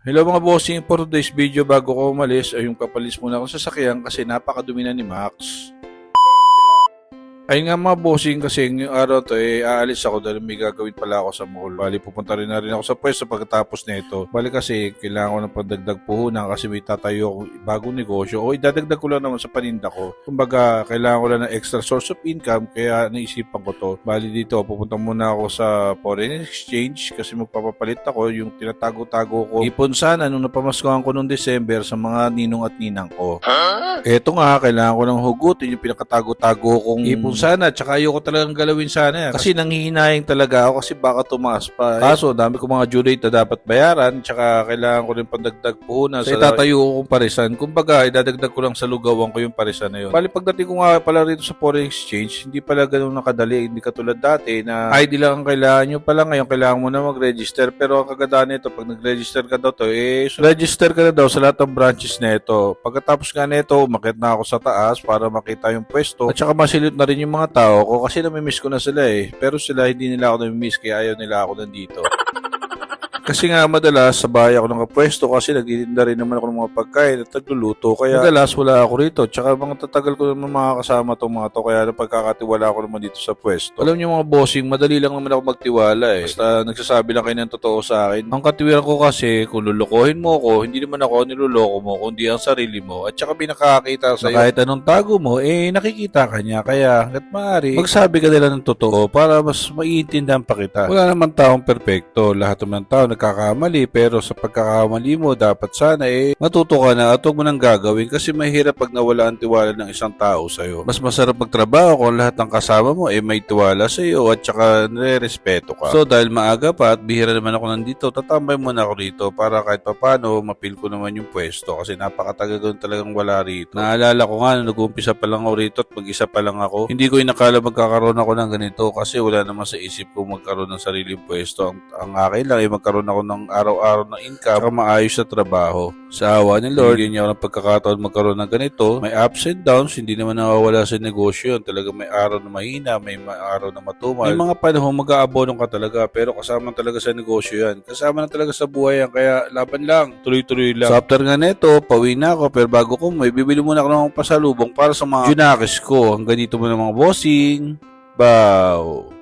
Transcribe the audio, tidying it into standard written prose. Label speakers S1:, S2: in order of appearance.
S1: Hello mga bossing, for today's video bago ko umalis ay yung kapalis muna akong sasakyan kasi napakadumi na ni Max. Ayun nga mga bossing kasi yung araw to aalis ako dahil may gagawin pala ako sa mall. Bali pupunta rin na rin ako sa pwesto pagkatapos nito. Bali kasi kailangan ko ng pandagdag puhunan kasi may tatayo akong bagong negosyo o idadagdag ko lang naman sa paninda ko. Kumbaga kailangan ko lang ng extra source of income kaya naisipan ko to. Bali dito pupunta muna ako sa foreign exchange kasi magpapapalit ako yung tinatago-tago ko. Ipon sana nung napamaskuhan ko noong December sa mga ninong at ninang ko. Eto nga, kailangan ko ng hugutin yung pinakatago-tago kong ipon sana, tsaka ayoko talagang galawin sana. Kasi nanghihinayang talaga ako kasi baka tumaas pa. Kaso, dami ko mga due date na dapat bayaran, tsaka kailangan ko rin pandagdag puhunan sa itatayo kong parisan. Kumbaga, idadagdag ko lang sa lugawan ko yung parisan na yun. Bali, pagdating ko nga pala rito sa foreign exchange, hindi pala ganun nakadali. Hindi katulad dati na ID lang ang kailangan nyo pala. Ngayon, kailangan mo na mag-register. Pero ang kagandaan nito, pag nag-register ka daw to, register ka na daw sa lahat ng branches nito. Pagkatapos nga nito, umakyat na ako sa taas para makita yung pwesto. At saka masilip na rin yung mga tao ko kasi namimiss ko na sila pero sila hindi nila ako namimiss kaya ayaw nila ako nandito. Kasi nga madalas sa bahay ako nakapwesto kasi nagtitinda rin naman ako ng mga pagkain at nagluluto kaya madalas wala ako rito tsaka mga tatagal ko naman makakasama itong mga to kaya napagkakatiwala ako naman dito sa pwesto. Alam niyo mga bossing, madali lang naman ako magtiwala basta nagsasabi lang kayo ng totoo sa akin. Ang katiwiran ko kasi kung lulukohin mo ko, hindi naman ako niluloko mo kundi ang sarili mo at saka pinakakakita sa'yo. Kahit anong tago mo nakikita ka niya kaya hanggat maaari magsabi ka nila ng totoo para mas maiintindihan pa kita. Wala naman taong perpekto, lahat naman ng tao nagkakamali pero sa pagkakamali mo dapat sana matuto ka na at huwag mo nang gagawin kasi mahirap pag nawala ang tiwala ng isang tao sa'yo. Mas masarap magtrabaho kung lahat ng kasama mo may tiwala sa'yo at saka nire-respeto ka. So dahil maaga pa at bihira naman ako nandito, tatambay muna ako rito para kahit papano mapil ko naman yung pwesto kasi napakatagal ko talagang wala rito. Naalala ko nga nung nag-uumpisa pa lang ako rito at mag-isa pa lang ako. Hindi ko inakala magkakaroon ako ng ganito kasi wala naman sa isip ko magkaroon ng sariling pwesto. Ang akin lang magkaroon ako ng araw-araw na income at maayos na trabaho. Sa awa ni Lord, hindi niya ako ng pagkakataon magkaroon ng ganito. May ups and downs, hindi naman nawawala sa negosyo yun. Talaga may araw na mahina, may araw na matumal. May mga panahon mag-aabonong ka talaga pero kasama talaga sa negosyo yan. Kasama na talaga sa buhay yan kaya laban lang, tuloy-tuloy lang. So after nga neto, pauwi na ako pero bago ko may bibili muna ako ng pasalubong para sa mga junakis ko. Hanggang dito muna mga bossing. Bow!